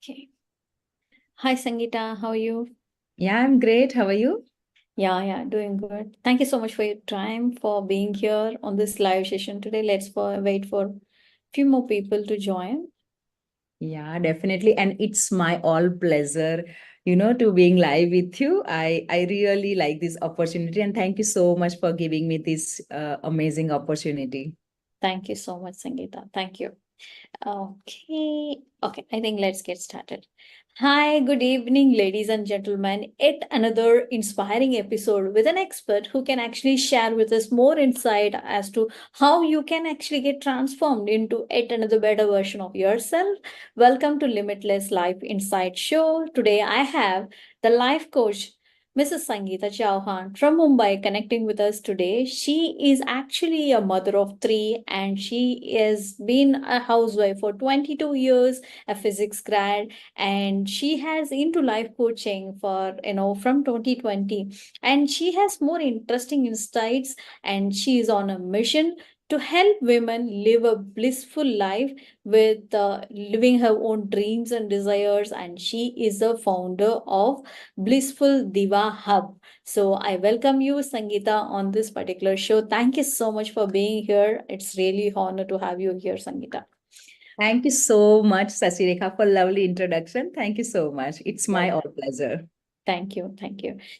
Okay. Hi, Sangita. How are you? Yeah, I'm great. How are you? Yeah, doing good. Thank you so much for your time for being here on this live session today. Wait for a few more people to join. Yeah, definitely. And it's my all pleasure, to being live with you. I really like this opportunity and thank you so much for giving me this amazing opportunity. Thank you so much, Sangita. Thank you. Okay. I think let's get started. Hi, good evening, ladies and gentlemen. Yet another inspiring episode with an expert who can actually share with us more insight as to how you can actually get transformed into yet another better version of yourself. Welcome to Limitless Life Insights show. Today I have the life coach Mrs. Sangita Chauhan from Mumbai connecting with us today. She is actually a mother of three and she has been a housewife for 22 years, a physics grad, and she has into life coaching for, from 2020. And she has more interesting insights and she is on a mission to help women live a blissful life with living her own dreams and desires. And she is the founder of Blissful Diva Hub. So I welcome you, Sangita, on this particular show. Thank you so much for being here. It's really honor to have you here, Sangita. Thank you so much, Sasirekha, for lovely introduction. Thank you so much. It's my all Welcome. pleasure. Thank you.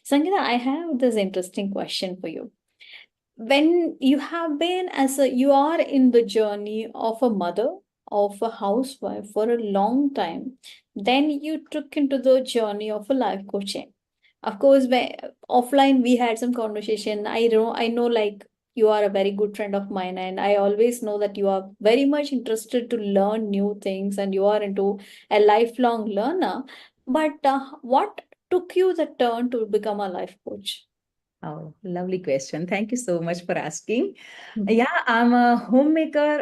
Sangita, I have this interesting question for you. When you have been you are in the journey of a mother, of a housewife for a long time, then you took into the journey of a life coaching. Of course, offline we had some conversation. I know like you are a very good friend of mine, and I always know that you are very much interested to learn new things and you are into a lifelong learner. But what took you the turn to become a life coach? Oh, lovely question. Thank you so much for asking. Mhm. Yeah, I'm a homemaker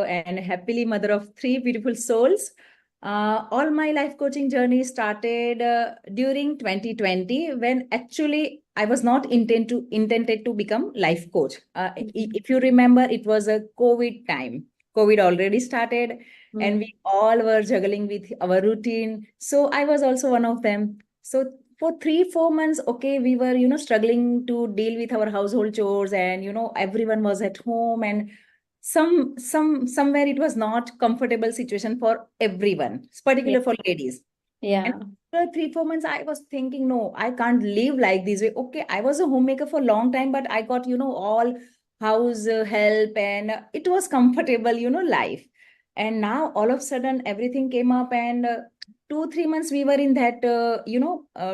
and happily mother of three beautiful souls. All my life coaching journey started during 2020 when actually I was not intended to become life coach. Mhm. If you remember, it was a COVID time. COVID already started, and Mm. we all were juggling with our routine. So I was also one of them. So for 3 4 months, okay, we were struggling to deal with our household chores, and everyone was at home, and somewhere it was not comfortable situation for everyone, Yeah. particular for ladies. And Yeah. after 3 4 months I was thinking, no, I can't live like this way. Okay, I was a homemaker for a long time, but I got all house help, and it was comfortable life. And now all of a sudden everything came up, and 2 3 months we were in that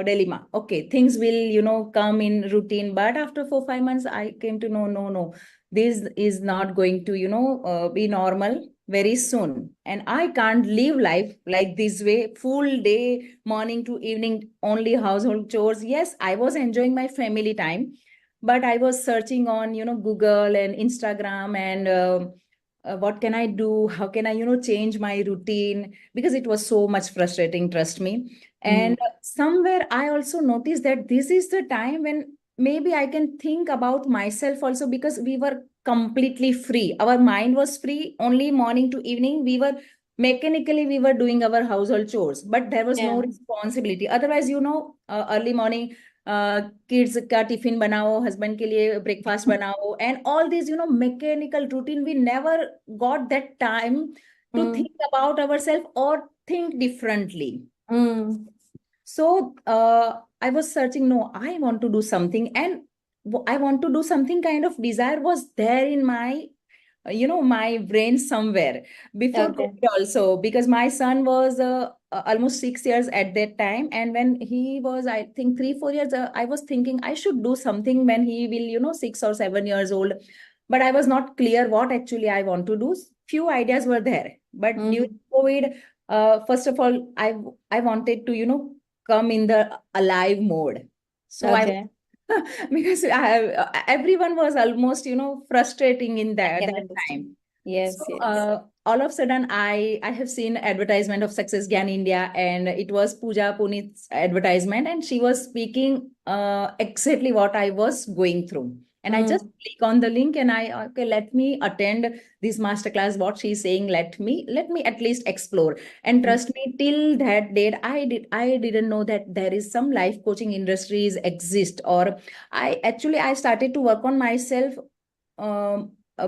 dilemma. Okay, things will come in routine, but after 4 5 months I came to know, no, no, this is not going to be normal very soon, and I can't live life like this way, full day, morning to evening, only household chores. Yes, I was enjoying my family time, but I was searching on Google and Instagram, and what can I do, how can I change my routine, because it was so much frustrating, trust me. Mm. And somewhere I also noticed that this is the time when maybe I can think about myself also, because we were completely free, our mind was free, only morning to evening we were mechanically we were doing our household chores, but there was Yeah. no responsibility. Otherwise, early morning, kids का tiffin बनाओ, husband के लिए breakfast बनाओ, and all these mechanical routine, we never got that time to Mm. think about ourselves or think differently. Mm. So I was searching, no, I want to do something, and I want to do something, kind of desire was there in my my brain somewhere before Okay. COVID also, because my son was almost 6 years at that time, and when he was, I think, 3 4 years, I was thinking I should do something when he will 6 or 7 years old, but I was not clear what actually I want to do. Few ideas were there, but during Mm. COVID, first of all, I wanted to come in the alive mode. So I Okay. because everyone was almost frustrating in I that can that understand. time. So Yes, yes. all of a sudden I have seen advertisement of Success Gyan India, and it was Pooja Punit's advertisement, and she was speaking exactly what I was going through. And I just Mm. click on the link and I, okay, let me attend this masterclass. What she's saying, let me at least explore. And Mm. trust me, till that date, I didn't know that there is some life coaching industries exist. Or I started to work on myself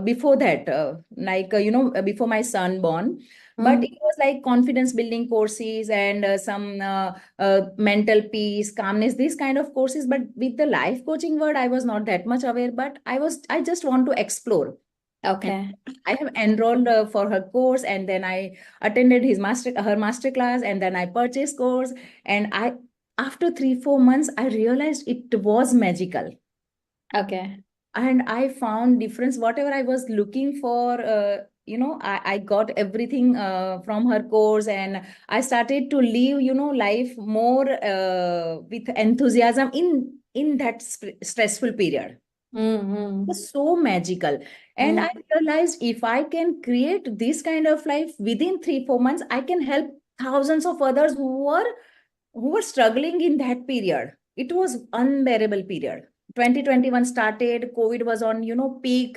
before that, before my son born. But Mm. it was like confidence building courses and some mental peace, calmness, these kind of courses. But with the life coaching word, I was not that much aware. But I just want to explore. And Okay. I have enrolled for her course, and then I attended her master class, and then I purchased course. And I, after 3 4 months, I realized it was magical. Okay. And I found difference. Whatever I was looking for, I got everything from her course. And I started to live, life more with enthusiasm in that stressful period. Mm-hmm. Was so magical. And I Mm. realized, if I can create this kind of life within 3 4 months, I can help thousands of others who were struggling in that period. It was unbearable period. 2021 started, COVID was on, peak.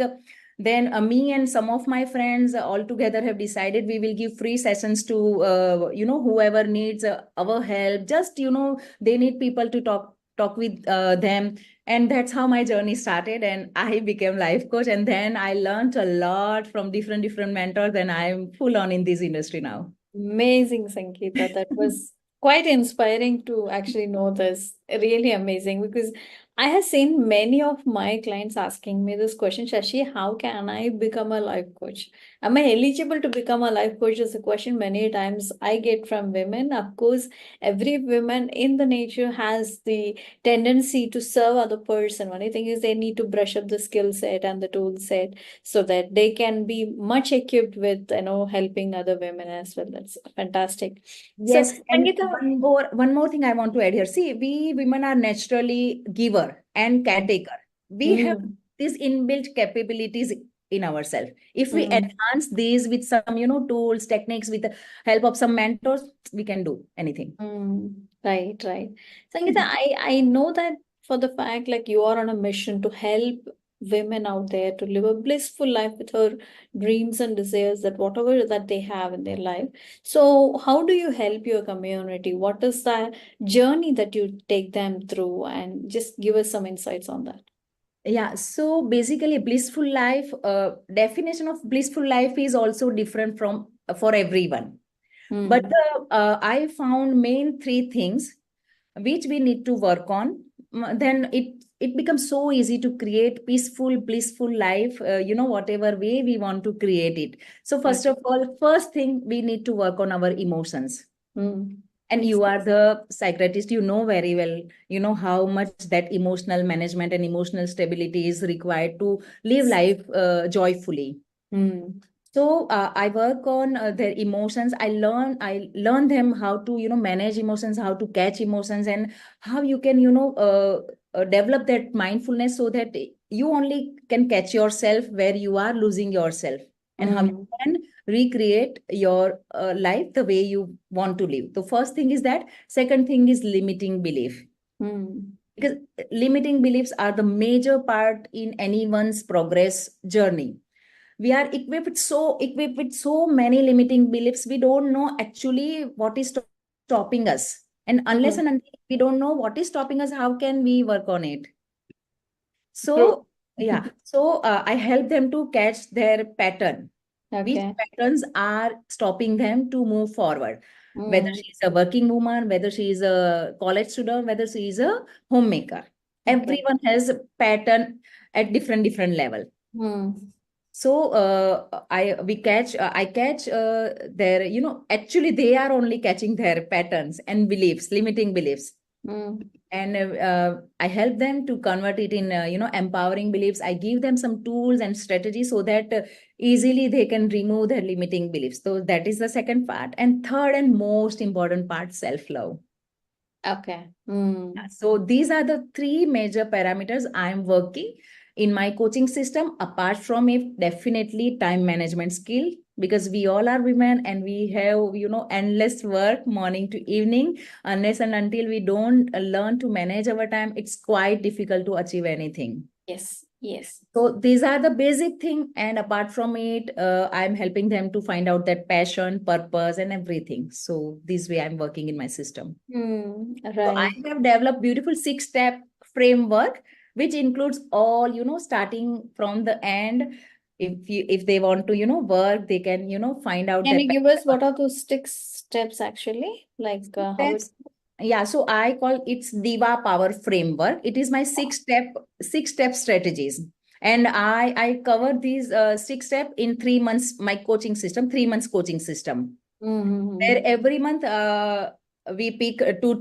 Then me and some of my friends all together have decided we will give free sessions to whoever needs our help. Just, they need people to talk with them. And that's how my journey started, and I became life coach. And then I learned a lot from different mentors, and I'm full on in this industry now. Amazing, Sangita. That was quite inspiring to actually know this. Really amazing, because I have seen many of my clients asking me this question, Shashi, how can I become a life coach? Am I eligible to become a life coach? Is a question many times I get from women. Of course, every woman in the nature has the tendency to serve other person. Only thing is they need to brush up the skill set and the tool set so that they can be much equipped with helping other women as well. That's fantastic. So Yes, and Sangeeta. one more thing I want to add here. See, we women are naturally giver and caretaker. We have Mm, these inbuilt capabilities in ourselves. If we mm, enhance these with some, tools, techniques, with the help of some mentors, we can do anything. right, right. Sangeeta, I know that for the fact like you are on a mission to help women out there to live a blissful life with her dreams and desires, that whatever that they have in their life. So how do you help your community? What is the journey that you take them through? And just give us some insights on that. Yeah, so basically, blissful life, definition of blissful life is also different from for everyone. But Mm, I found main three things which we need to work on. Then it becomes so easy to create peaceful, blissful life. Whatever way we want to create it. So first okay. of all, first thing we need to work on our emotions. Mm. And Yes. you are the psychiatrist, you know very well, how much that emotional management and emotional stability is required to live life joyfully. Mm. So I work on their emotions. I learn them how to manage emotions, how to catch emotions, and how you can develop that mindfulness, so that you only can catch yourself where you are losing yourself, and how you Mm. can recreate your life the way you want to live. The first thing is that. Second thing is limiting belief, Mm. because limiting beliefs are the major part in anyone's progress journey. We are equipped with so many limiting beliefs. We don't know actually what is stopping us, and unless Mm. and until we don't know what is stopping us, how can we work on it? True. So yeah, so I help them to catch their pattern. Which Okay. patterns are stopping them to move forward? Whether Mm. she's a working woman, whether she is a college student, whether she is a homemaker, Okay. everyone has a pattern at different level. Mm. So I catch their, actually they are only catching their patterns and beliefs, limiting beliefs. Mm. And I help them to convert it in empowering beliefs. I give them some tools and strategies, so that easily they can remove their limiting beliefs. So that is the second part. And third and most important part, self love. Okay. Mm. So these are the three major parameters I am working in my coaching system. Apart from it, definitely time management skill, because we all are women and we have, endless work morning to evening. Unless and until we don't learn to manage our time, it's quite difficult to achieve anything. Yes. Yes. So these are the basic thing, and apart from it, I'm helping them to find out that passion, purpose, and everything. So this way, I'm working in my system. So I Right. have developed beautiful 6 step framework, which includes all, starting from the end. If they want to, work, they can, find out Can their you give us what are those 6 steps actually? Like how it. steps. Yeah, so I call it's Diva Power Framework. It is my six step strategies. And I cover these 6 step in 3 months, my coaching system, 3 months coaching system. Where Mm-hmm. every month we pick two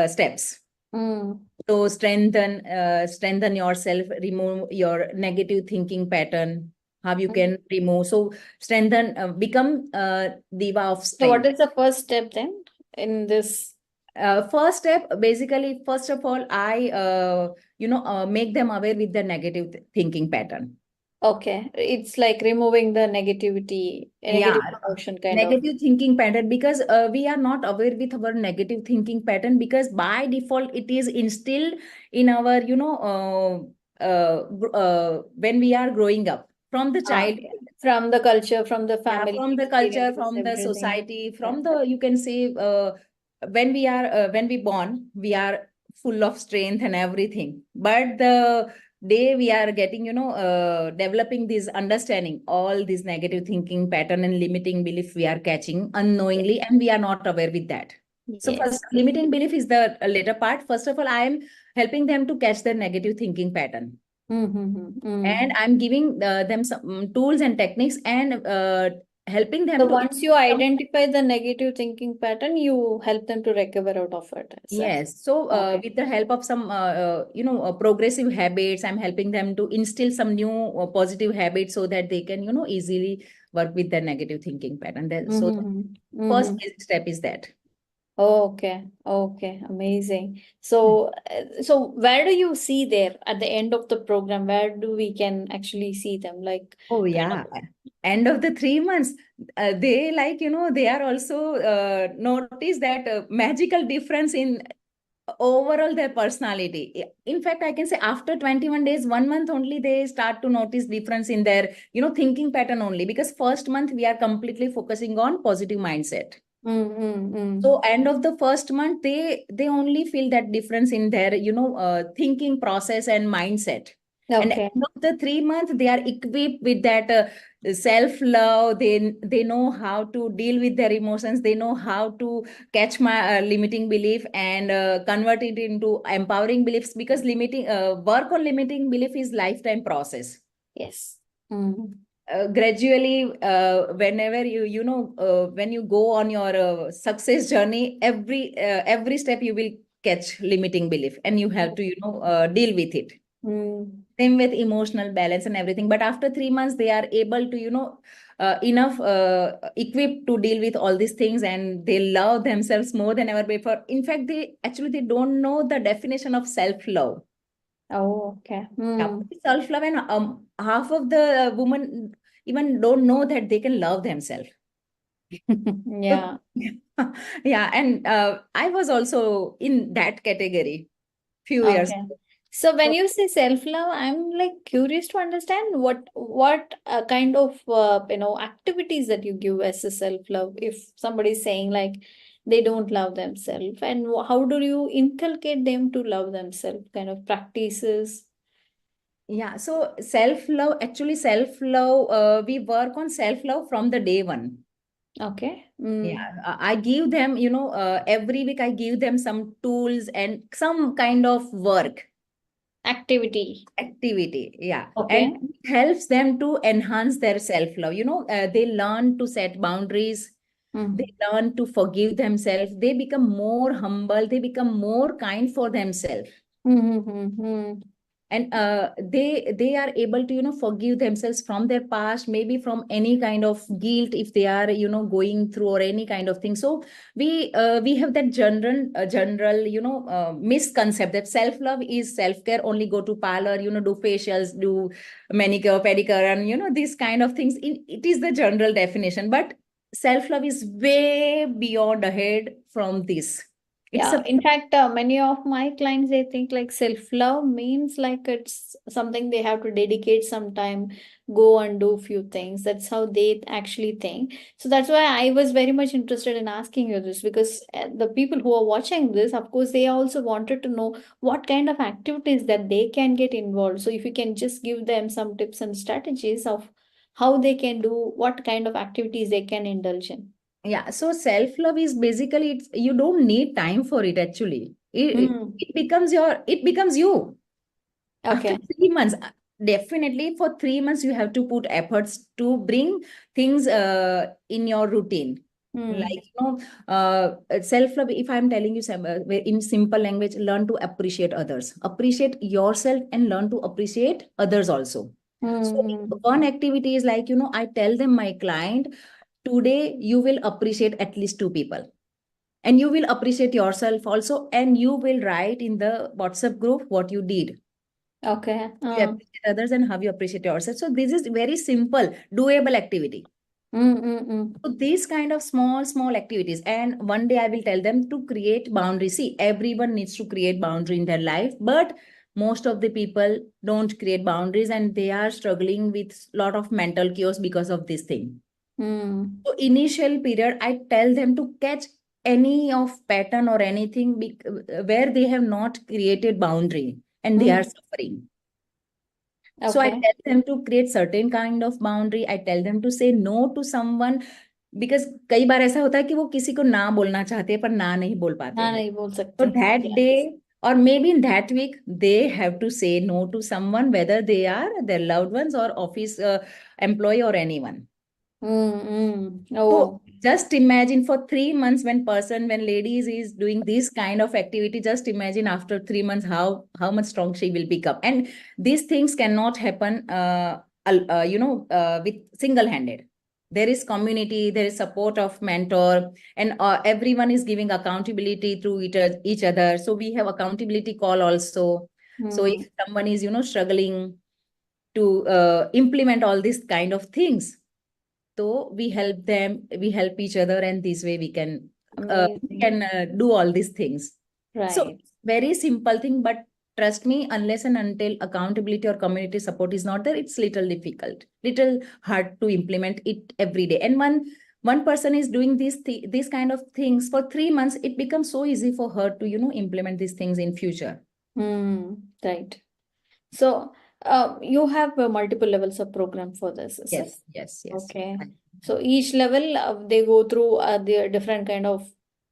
steps. Mm. So strengthen yourself, remove your negative thinking pattern, how you Mm. can remove. So strengthen, become diva of So what strength. is the first step then in this? First step, basically, first of all, I make them aware with the negative thinking pattern. Okay, it's like removing the negativity, a Yeah, negative emotion kind of. negative thinking pattern, because we are not aware with our negative thinking pattern, because by default it is instilled in our, when we are growing up from the child. Okay. From the culture, from the Yeah, family from the culture, experiences, from the everything. society, Yeah. from the, you can say, when we born, we are full of strength and everything. But the day we are getting, developing this understanding, all this negative thinking pattern and limiting belief we are catching unknowingly, and we are not aware with that. So first, Yes. limiting belief is the later part. First of all, I am helping them to catch their negative thinking pattern, Mm-hmm. and Mm. I'm giving them some tools and techniques, and helping So them to once you identify the negative thinking pattern, you help them to recover out of it. Is that yes. So okay? with the help of some progressive habits, I'm helping them to instill some new positive habits, so that they can, easily work with their negative thinking pattern. So the Mm-hmm. first Mm-hmm. basic step is that. Okay, okay, amazing. So, so where do you see there at the end of the program? Where do we can actually see them? Like, Oh kind yeah, end of the 3 months, they, like, they are also notice that magical difference in overall their personality. In fact, I can say after 21 days, 1 month only, they start to notice difference in their, thinking pattern only, because first month we are completely focusing on positive mindset. So mm-hmm. end of the first month, they only feel that difference in their, thinking process and mindset. And Okay. end of the 3 months, they are equipped with that self love. They know how to deal with their emotions. They know how to catch my limiting belief, and convert it into empowering beliefs, because limiting work on limiting belief is lifetime process. Yes. Mm. Gradually, whenever when you go on your success journey, every step you will catch limiting belief, and you have to, deal with it. Mm. Same with emotional balance and everything, but after 3 months they are able to, enough equipped to deal with all these things, and they love themselves more than ever before. In fact, they don't know the definition of self love. Oh, okay. Yeah, Mm. self love, and half of the women even don't know that they can love themselves. So, Yeah. yeah, and I was also in that category few years Okay. So when ago. you say self-love, I'm like curious to understand what kind of activities that you give as a self-love. If somebody's saying like they don't love themselves, and how do you inculcate them to love themselves? Kind of practices. Yeah, so self love, actually, self love, we work on self love from the day one. Okay. Yeah, Mm. I give them, every week I give them some tools and some kind of work Activity. activity. Yeah, and Okay. it helps them to enhance their self love. They learn to set boundaries. They Mm. learn to forgive themselves. They become more humble. They become more kind for themselves, Mm-hmm. and they are able to, forgive themselves from their past, maybe from any kind of guilt if they are, going through, or any kind of thing. So we have that general, misconcept that self love is self care only, go to parlor, do facials, do manicure pedicure, and these kind of things. It is the general definition, but self love is way beyond ahead from this. It's Yeah, a in fact, many of my clients they think like self-love means like it's something they have to dedicate some time, go and do few things. That's how they actually think. So that's why I was very much interested in asking you this because the people who are watching this, of course, they also wanted to know what kind of activities that they can get involved. So if you can just give them some tips and strategies of how they can do, what kind of activities they can indulge in. Yeah, so self love is basically it's, you don't need time for it actually. Mm. It becomes it becomes you after Okay. 3 months. Definitely for 3 months you have to put efforts to bring things in your routine. Mm. Like self love. If I'm telling you in simple language, learn to appreciate others, appreciate yourself, and learn to appreciate others also. So Mm. one activity is like, I tell them, my client, today you will appreciate at least two people, and you will appreciate yourself also, and you will write in the WhatsApp group what you did, Okay. you appreciate others and how you appreciate yourself. So this is very simple doable activity. Mm, mm, mm, So these kind of small activities, and one day I will tell them to create boundaries. See, everyone needs to create boundary in their life, but most of the people don't create boundaries, and they are struggling with lot of mental chaos because of this thing. mm, So initial period, I tell them to catch any of pattern or anything where they have not created boundary and they are mm. suffering. So I Okay. tell them to create certain kind of boundary. I tell them to say no to someone, because कई बार ऐसा होता है कि वो किसी को ना बोलना चाहते हैं पर ना नहीं बोल पाते हाँ हैं. नहीं बोल So सकते. that Yes. day or maybe in that week they have to say no to someone, whether they are their loved ones or office employee or anyone. Mm, mm. So Oh. just imagine for 3 months, when ladies is doing this kind of activity, just imagine after 3 months how much strong she will become. And these things cannot happen, with single-handed. There is community, there is support of mentor, and everyone is giving accountability through each other. So we have accountability call also. So if Mm, someone is struggling to implement all these kind of things, so we help them, we help each other, and this way amazing. do all these things. So Right. very simple thing, but trust me, unless and until accountability or community support is not there, it's little difficult, little hard to implement it every day. And one person is doing these kind of things for 3 months, it becomes so easy for her to implement these things in future. Mm, right. So, you have multiple levels of program for this, is it? Yes, yes, yes. Okay. So each level they go through the different kind of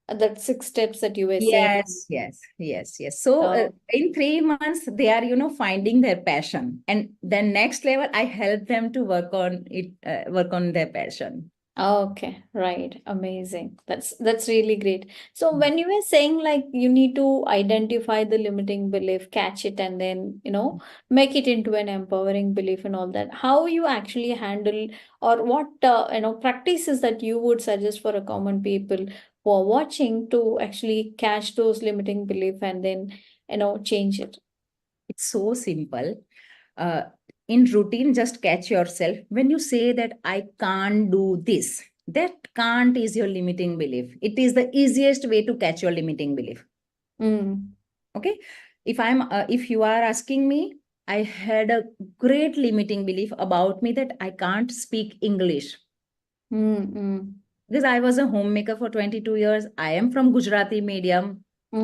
that 6 steps that you were saying. Yes, yes, yes, yes. So Uh, in 3 months, they are, finding their passion, and then next level, I help them to work on it, work on their passion. Okay, right. Amazing. That's really great. So Mm. when you were saying like you need to identify the limiting belief, catch it, and then, make it into an empowering belief and all that, how you actually handle or what, practices that you would suggest for a common people who are watching to actually catch those limiting belief and then, change it. It's so simple. Uh, in routine, just catch yourself when you say that I can't do this. That can't is your limiting belief. It is the easiest way to catch your limiting belief. Mm, Okay, if you are asking me, I had a great limiting belief about me that I can't speak English, mm, mm, because I was a homemaker for 22 years. I am from Gujarati medium. I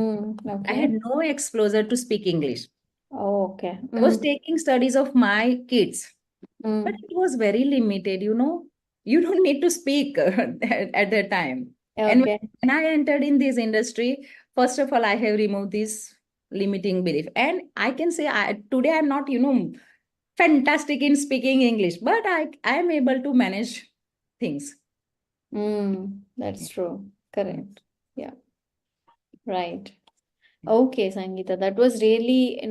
okay. had no exposure to speak English. Oh, okay. I was Mm, taking studies of my kids, but mm, it was very limited. You don't need to speak at that time. And okay. when I entered in this industry, first of all, I have removed this limiting belief. And I can say today I'm not, fantastic in speaking English, but I am able to manage things. That's true. Correct. Yeah, right. Mm. Okay, Sangeeta, that was really,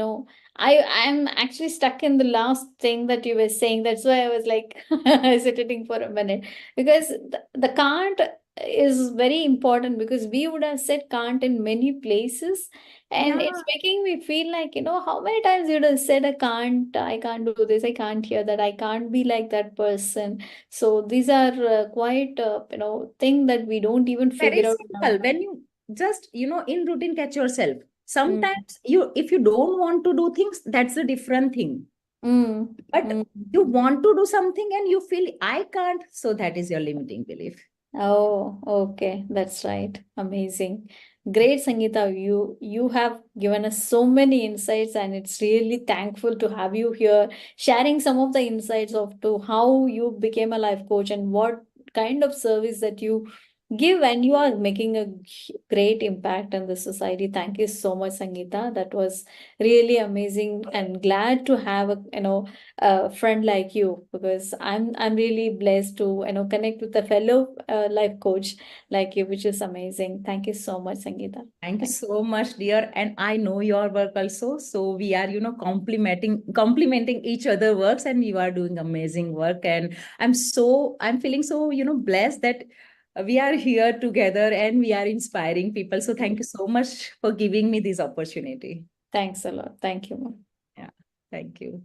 I'm actually stuck in the last thing that you were saying. That's why I was like hesitating for a minute because the can't is very important because we would have said can't in many places, and Yeah, it's making me feel like, how many times you would have said I can't do this, I can't hear that, I can't be like that person. So these are quite, thing that we don't even very figure out in our simple. mind. just, in routine, catch yourself. Mm, Sometimes if you don't want to do things, that's a different thing. mm, But mm. you want to do something and you feel I can't, so that is your limiting belief. Oh, okay. That's right. Amazing. Great, Sangeeta. You have given us so many insights, and it's really thankful to have you here sharing some of the insights of to how you became a life coach and what kind of service that you give, and you are making a great impact in the society. Thank you so much, Sangeeta. That was really amazing, and glad to have a friend like you, because I'm really blessed to connect with a fellow life coach like you, which is amazing. Thank you so much, Sangeeta. Thank you Thank so much, dear. And I know your work also. So we are, complimenting each other works, and you are doing amazing work. And I'm feeling so, blessed that we are here together and we are inspiring people. So thank you. you so much for giving me this opportunity. Thanks a lot. Thank you, ma'am. Yeah. Thank you.